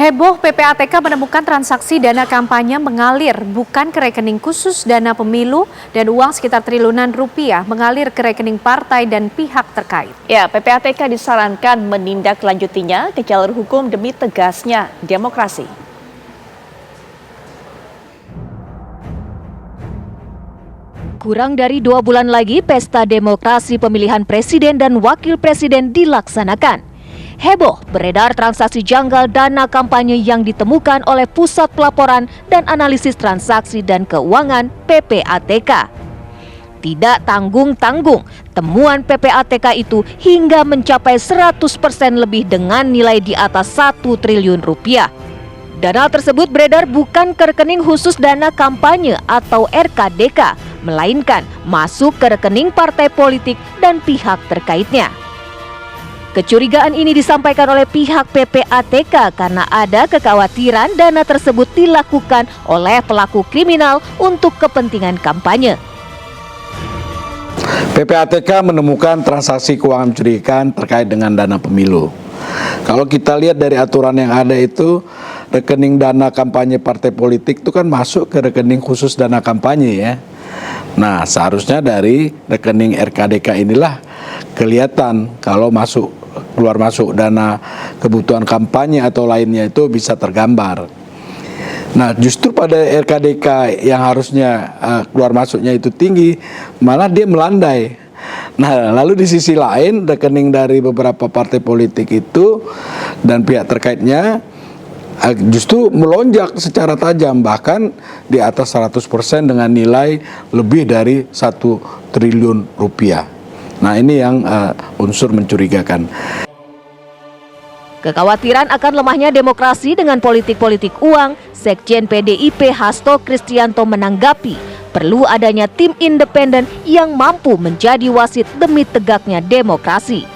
Heboh PPATK menemukan transaksi dana kampanye mengalir bukan ke rekening khusus dana pemilu dan uang sekitar triliunan rupiah mengalir ke rekening partai dan pihak terkait. Ya, PPATK disarankan menindaklanjutinya ke jalur hukum demi tegasnya demokrasi. Kurang dari 2 bulan lagi pesta demokrasi pemilihan presiden dan wakil presiden dilaksanakan. Heboh beredar transaksi janggal dana kampanye yang ditemukan oleh Pusat Pelaporan dan Analisis Transaksi dan Keuangan PPATK. Tidak tanggung-tanggung, temuan PPATK itu hingga mencapai 100% lebih dengan nilai di atas 1 triliun rupiah. Dana tersebut beredar bukan ke rekening khusus dana kampanye atau RKDK, melainkan masuk ke rekening partai politik dan pihak terkaitnya. Kecurigaan ini disampaikan oleh pihak PPATK karena ada kekhawatiran dana tersebut dilakukan oleh pelaku kriminal untuk kepentingan kampanye. PPATK menemukan transaksi keuangan mencurigakan terkait dengan dana pemilu. Kalau kita lihat dari aturan yang ada itu, rekening dana kampanye partai politik itu kan masuk ke rekening khusus dana kampanye ya. Nah, seharusnya dari rekening RKDK inilah kelihatan kalau keluar masuk dana kebutuhan kampanye atau lainnya itu bisa tergambar. Nah, justru pada RKDK yang harusnya keluar masuknya itu tinggi, malah dia melandai. Nah, lalu di sisi lain rekening dari beberapa partai politik itu dan pihak terkaitnya justru melonjak secara tajam, bahkan di atas 100% dengan nilai lebih dari 1 triliun rupiah. Nah, ini yang unsur mencurigakan. Kekhawatiran akan lemahnya demokrasi dengan politik-politik uang, Sekjen PDIP Hasto Kristianto menanggapi perlu adanya tim independen yang mampu menjadi wasit demi tegaknya demokrasi.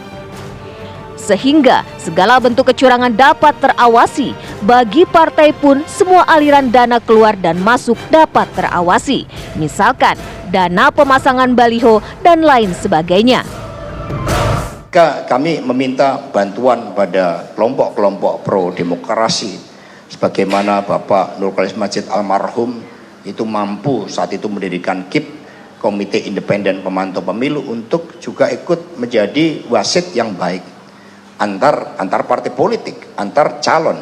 Sehingga segala bentuk kecurangan dapat terawasi, bagi partai pun semua aliran dana keluar dan masuk dapat terawasi. Misalkan dana pemasangan baliho dan lain sebagainya. Kami meminta bantuan pada kelompok-kelompok pro demokrasi sebagaimana Bapak Nurkhalis Majid almarhum itu mampu saat itu mendirikan KIP, Komite Independen Pemantau Pemilu, untuk juga ikut menjadi wasit yang baik antar partai politik, antar calon,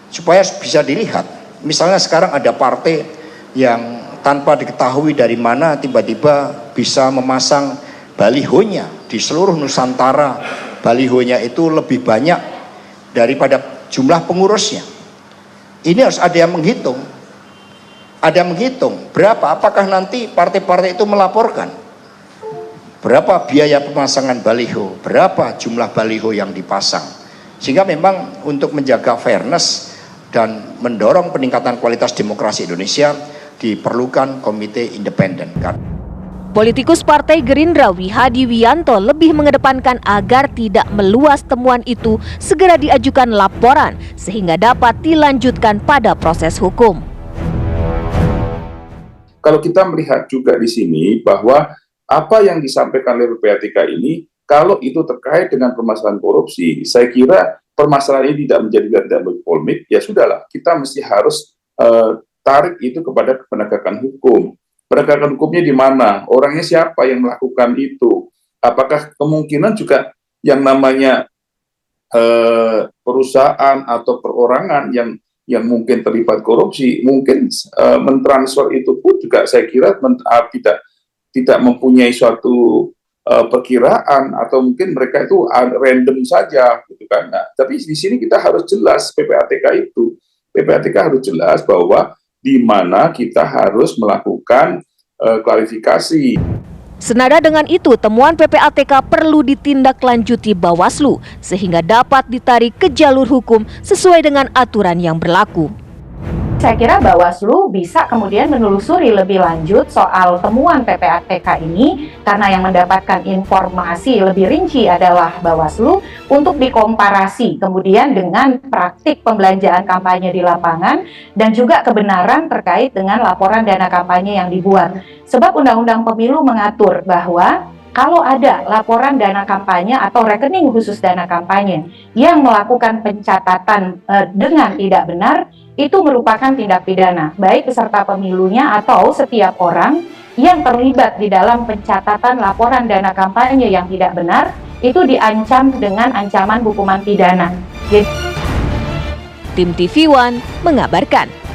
supaya bisa dilihat. Misalnya sekarang ada partai yang tanpa diketahui dari mana tiba-tiba bisa memasang balihonya di seluruh Nusantara. Balihonya itu lebih banyak daripada jumlah pengurusnya. Ini harus ada yang menghitung. Ada yang menghitung berapa, apakah nanti partai-partai itu melaporkan berapa biaya pemasangan baliho, berapa jumlah baliho yang dipasang. Sehingga memang untuk menjaga fairness dan mendorong peningkatan kualitas demokrasi Indonesia diperlukan komite independen. Politikus Partai Gerindra Wihadi Wiyanto lebih mengedepankan agar tidak meluas temuan itu segera diajukan laporan sehingga dapat dilanjutkan pada proses hukum. Kalau kita melihat juga di sini bahwa apa yang disampaikan oleh PPATK ini, kalau itu terkait dengan permasalahan korupsi, saya kira permasalahan ini tidak menjadi polemik, ya sudahlah, kita mesti harus tarik itu kepada penegakan hukum. Penegakan hukumnya di mana? Orangnya siapa yang melakukan itu? Apakah kemungkinan juga yang namanya perusahaan atau perorangan yang mungkin terlibat korupsi, mungkin mentransfer itu pun juga saya kira tidak mempunyai suatu perkiraan, atau mungkin mereka itu random saja, gitu kan? Nah, tapi di sini kita harus jelas PPATK harus jelas bahwa di mana kita harus melakukan klarifikasi. Senada dengan itu, temuan PPATK perlu ditindaklanjuti Bawaslu sehingga dapat ditarik ke jalur hukum sesuai dengan aturan yang berlaku. Saya kira Bawaslu bisa kemudian menelusuri lebih lanjut soal temuan PPATK ini, karena yang mendapatkan informasi lebih rinci adalah Bawaslu, untuk dikomparasi kemudian dengan praktik pembelanjaan kampanye di lapangan dan juga kebenaran terkait dengan laporan dana kampanye yang dibuat. Sebab Undang-Undang Pemilu mengatur bahwa kalau ada laporan dana kampanye atau rekening khusus dana kampanye yang melakukan pencatatan dengan tidak benar, itu merupakan tindak pidana, baik peserta pemilunya atau setiap orang yang terlibat di dalam pencatatan laporan dana kampanye yang tidak benar, itu diancam dengan ancaman hukuman pidana. Tim TV One mengabarkan.